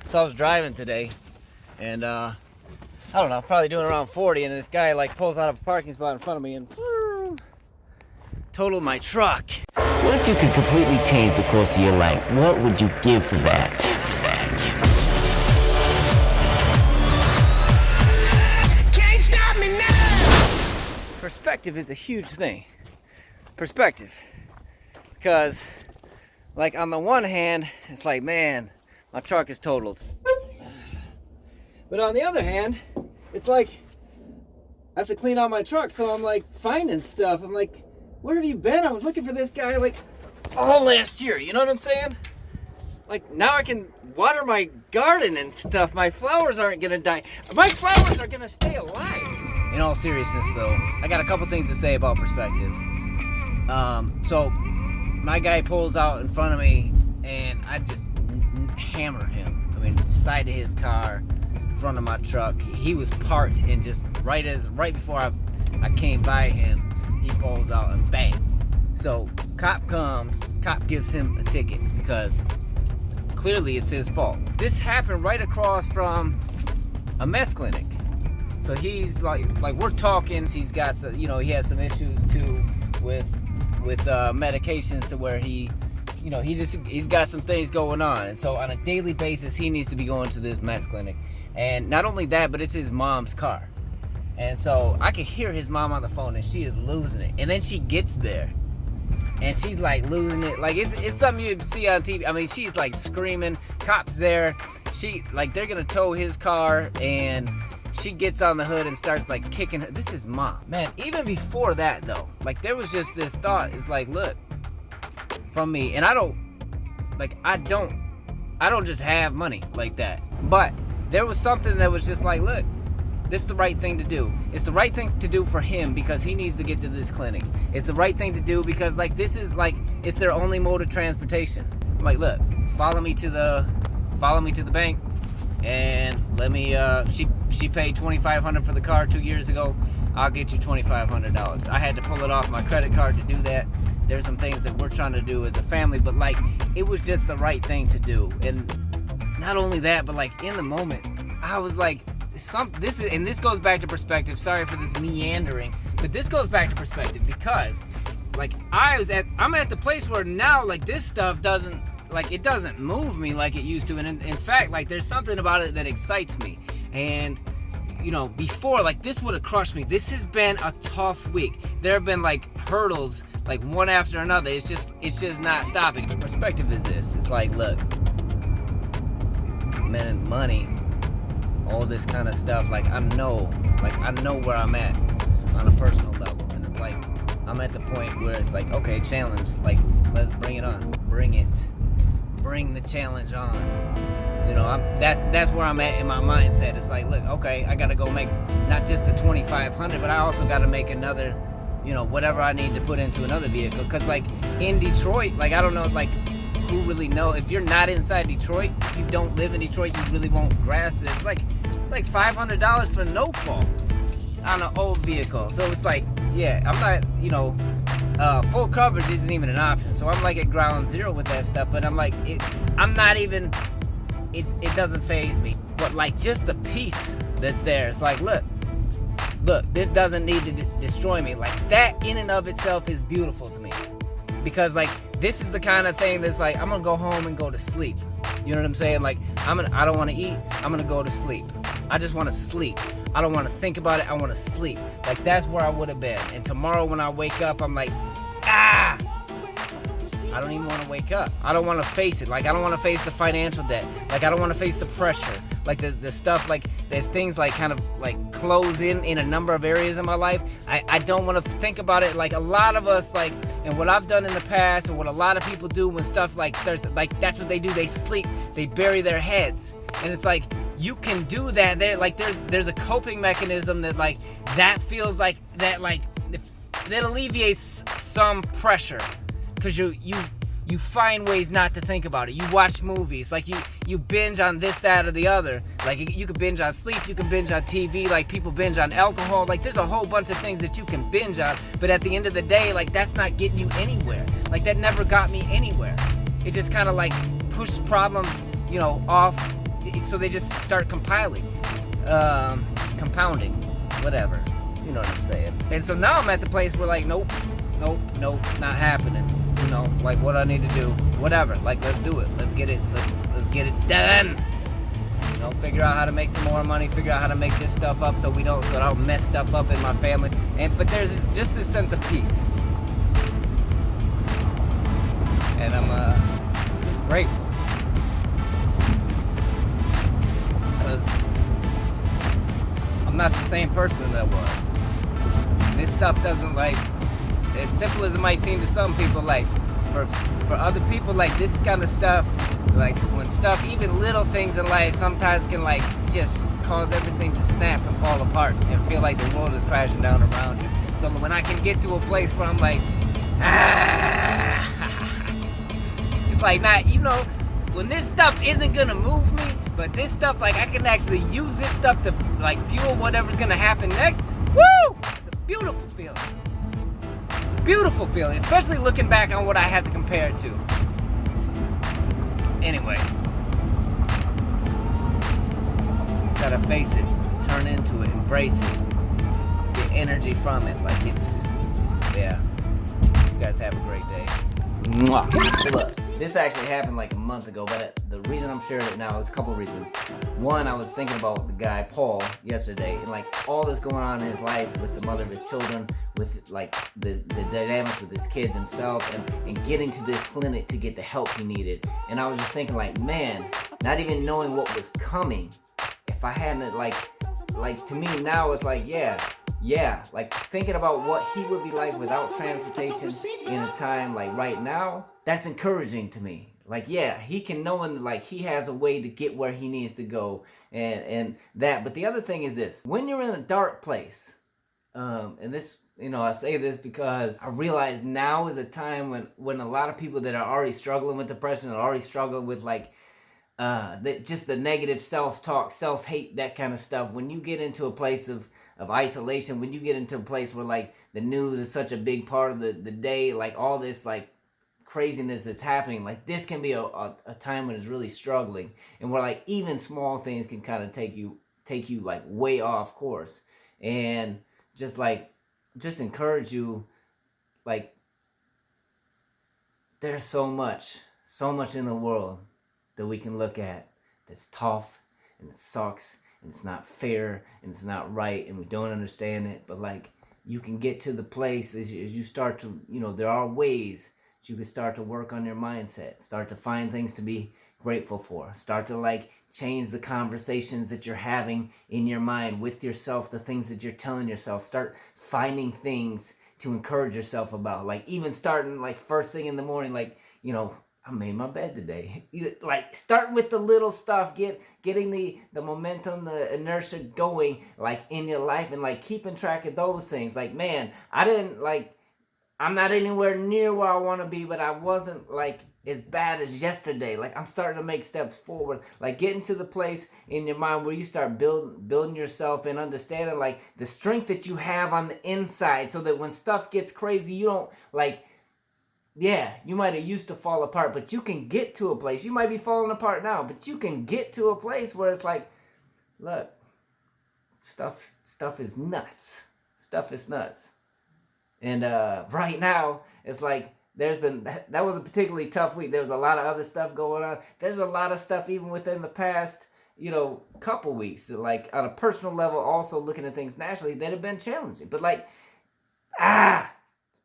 So I was driving today, and I don't know, probably doing around 40, and this guy like pulls out of a parking spot in front of me and totaled my truck. What if you could completely change the course of your life? What would you give for that? Can't stop me now. Perspective is a huge thing. Perspective. Because, like, on the one hand, it's like, man, my truck is totaled. But on the other hand, it's like, I have to clean out my truck, so I'm like finding stuff. I'm like, where have you been? I was looking for this guy like all last year, you know what I'm saying? Like, now I can water my garden and stuff. My flowers aren't gonna die. My flowers are gonna stay alive. In all seriousness though, I got a couple things to say about perspective. So my guy pulls out in front of me and I just hammer him. I mean, side of his car, front of my truck. He was parked, and just right before I came by him, he pulls out and bang. So cop comes, cop gives him a ticket because clearly it's his fault. This happened right across from a meth clinic. So he's like we're talking. He's got some, he has some issues too with medications to where he's got some things going on. And so on a daily basis, he needs to be going to this meth clinic. And not only that, but it's his mom's car. And so I can hear his mom on the phone, and she is losing it. And then she gets there, and she's like losing it. Like it's something you see on TV. I mean, she's like screaming. Cops there. They're gonna tow his car, and she gets on the hood and starts like kicking her. This is mom, man. Even before that though, like there was just this thought. It's like, look, from me, and I don't just have money like that. But there was something that was just like, look, this is the right thing to do. It's the right thing to do for him because he needs to get to this clinic. It's the right thing to do because like this is like it's their only mode of transportation. I'm like, look, follow me to the bank, and let me. She paid $2,500 for the car 2 years ago. I'll get you $2,500. I had to pull it off my credit card to do that. There's some things that we're trying to do as a family, but like it was just the right thing to do. And not only that, but like in the moment, I was like, this goes back to perspective. Sorry for this meandering, but this goes back to perspective because like I'm at the place where now like this stuff doesn't move me like it used to. And in fact, like there's something about it that excites me. And before, like this would have crushed me. This has been a tough week. There have been like hurdles, like one after another. It's just not stopping. Perspective is this. It's like, look, man, money, all this kind of stuff. Like I know where I'm at on a personal level, and it's like I'm at the point where it's like, okay, challenge. Like let's bring it on. Bring the challenge on. That's where I'm at in my mindset. It's like, look, okay, I gotta go make not just the $2,500, but I also gotta make another, whatever I need to put into another vehicle. Cause like in Detroit, like I don't know, like who really know if you're not inside Detroit, if you don't live in Detroit, you really won't grasp it. It's like $500 for no fault on an old vehicle. So it's like, yeah, I'm not, full coverage isn't even an option. So I'm like at ground zero with that stuff. But I'm like, it doesn't faze me. But like just the peace that's there. It's like, look, this doesn't need to destroy me. Like that in and of itself is beautiful to me. Because like this is the kind of thing that's like I'm gonna go home and go to sleep. You know what I'm saying? Like I don't want to eat. I'm gonna go to sleep. I just want to sleep. I don't want to think about it. I want to sleep. Like that's where I would have been. And tomorrow when I wake up, I'm like, I don't even want to wake up. I don't want to face it. Like I don't want to face the financial debt. Like I don't want to face the pressure. Like the stuff, like there's things like kind of like close in a number of areas in my life. I don't want to think about it. Like a lot of us, like, and what I've done in the past and what a lot of people do when stuff like starts, like that's what they do. They sleep, they bury their heads. And it's like, you can do that. There's a coping mechanism that like, that feels like that, like that alleviates some pressure. Cause you find ways not to think about it. You watch movies, like you binge on this, that, or the other. Like you can binge on sleep, you can binge on TV, like people binge on alcohol. Like there's a whole bunch of things that you can binge on, but at the end of the day, like that's not getting you anywhere. Like that never got me anywhere. It just kind of like pushed problems, off so they just start compounding, whatever. You know what I'm saying? And so now I'm at the place where like, nope, not happening. You know, like what I need to do, whatever. Like, let's do it. Let's get it done. You know, figure out how to make some more money. Figure out how to make this stuff up so I don't mess stuff up in my family. But there's just a sense of peace, and I'm just grateful. Because I'm not the same person that I was. This stuff doesn't, like, as simple as it might seem to some people, like, for other people, like, this kind of stuff, like, when stuff, even little things in life sometimes can, like, just cause everything to snap and fall apart and feel like the world is crashing down around you. So when I can get to a place where I'm like, it's like, not, you know, when this stuff isn't gonna move me, but this stuff, like, I can actually use this stuff to, like, fuel whatever's gonna happen next. Woo! It's a beautiful feeling. It's a beautiful feeling, especially looking back on what I have to compare it to. Anyway, gotta face it, turn into it, embrace it, get energy from it. Like, it's, yeah. You guys have a great day. Mwah. Look, this actually happened like a month ago, but the reason I'm sharing it now is a couple of reasons. One, I was thinking about the guy, Paul, yesterday, and like all this going on in his life with the mother of his children, with like the dynamics with his kids himself, and getting to this clinic to get the help he needed. And I was just thinking, like, man, not even knowing what was coming, if I hadn't, like to me now it's like, yeah, like thinking about what he would be like without transportation in a time like right now, that's encouraging to me. Like, yeah, he can know, and like he has a way to get where he needs to go, and that. But the other thing is this: when you're in a dark place, and this, you know, I say this because I realize now is a time when a lot of people that are already struggling with depression, are already struggling with like just the negative self-talk, self-hate, that kind of stuff. When you get into a place of isolation, when you get into a place where like the news is such a big part of the day, like all this like craziness that's happening, like this can be a time when it's really struggling, and where like even small things can kind of take you like way off course, and just encourage you, like, there's so much in the world that we can look at that's tough and it sucks and it's not fair and it's not right and we don't understand it, but like you can get to the place as you start to, you know, there are ways that you can start to work on your mindset, start to find things to be grateful for, start to like change the conversations that you're having in your mind with yourself, the things that you're telling yourself, start finding things to encourage yourself about, like even starting like first thing in the morning, like, you know, I made my bed today. Like, start with the little stuff, getting the momentum, the inertia going, like, in your life, and, like, keeping track of those things. Like, man, I'm not anywhere near where I want to be, but I wasn't, like, as bad as yesterday. Like, I'm starting to make steps forward. Like, getting to the place in your mind where you start building yourself and understanding, like, the strength that you have on the inside, so that when stuff gets crazy, you don't, like, yeah, you might have used to fall apart, but you can get to a place. You might be falling apart now, but you can get to a place where it's like, look, stuff is nuts. Stuff is nuts. And right now, it's like that was a particularly tough week. There was a lot of other stuff going on. There's a lot of stuff even within the past, you know, couple weeks that, like, on a personal level, also looking at things nationally, that have been challenging. But like, it's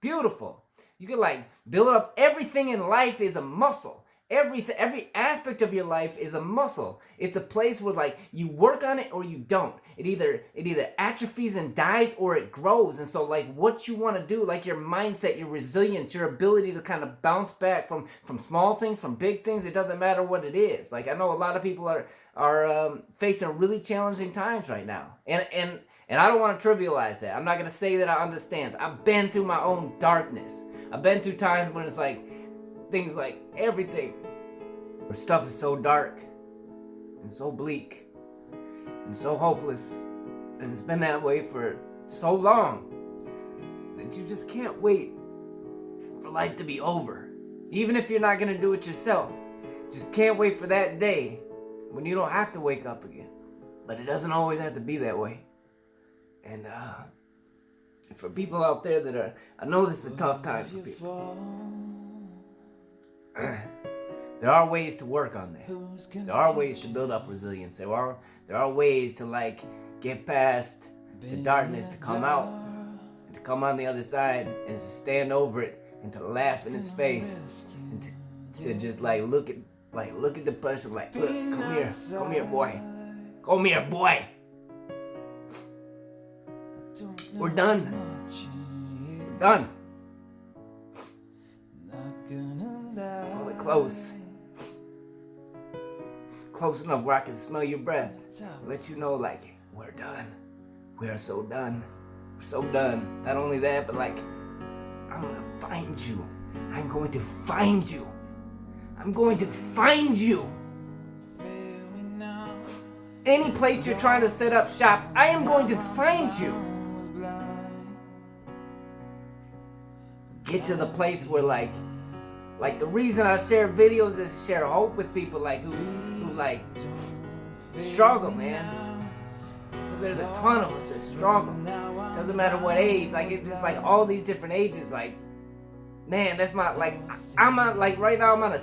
beautiful. You can like build up. Everything in life is a muscle. Every aspect of your life is a muscle. It's a place where like you work on it or you don't. It either atrophies and dies, or it grows. And so like what you want to do, like your mindset, your resilience, your ability to kind of bounce back from small things, from big things, it doesn't matter what it is. Like I know a lot of people are facing really challenging times right now. And I don't want to trivialize that. I'm not going to say that I understand. I've been through my own darkness. I've been through times when it's like, things like everything, where stuff is so dark and so bleak and so hopeless, and it's been that way for so long that you just can't wait for life to be over. Even if you're not going to do it yourself, just can't wait for that day when you don't have to wake up again. But it doesn't always have to be that way. And for people out there that are, I know this is a tough time for people. There are ways to work on that. There are ways to build up resilience. There are ways to like get past the darkness, to come out, and to come on the other side, and to stand over it, and to laugh in his face, and to just like look at the person like, look, come here, boy, come here, boy. We're done. We're done. Hold it close. Close enough where I can smell your breath. Let you know, like, we're done. We are so done. We're so done. Not only that, but like, I'm gonna find you. I'm going to find you. I'm going to find you. Any place you're trying to set up shop, I am going to find you. Get to the place where like the reason I share videos is to share hope with people like who like struggle, man. Because there's a ton of us that struggle. Doesn't matter what age. Like it's like all these different ages. Like, man, that's my like. I'm on like right now. I'm on a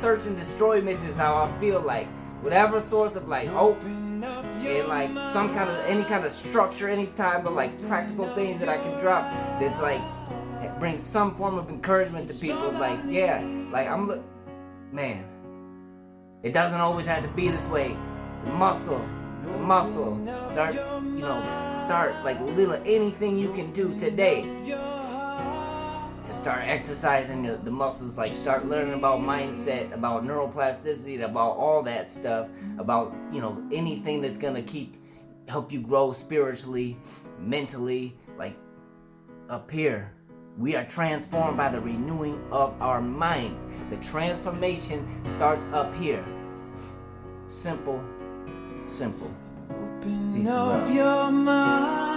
search and destroy mission. Is how I feel like. Whatever source of like hope and like some kind of any kind of structure, any type of like practical things that I can drop. That's like it brings some form of encouragement to people. Like yeah, like man. It doesn't always have to be this way. It's a muscle. It's a muscle. Start like little anything you can do today to start exercising the muscles. Like start learning about mindset, about neuroplasticity, about all that stuff, about anything that's gonna help you grow spiritually, mentally. Like up here, we are transformed by the renewing of our minds. The transformation starts up here. Simple. Open up your mind.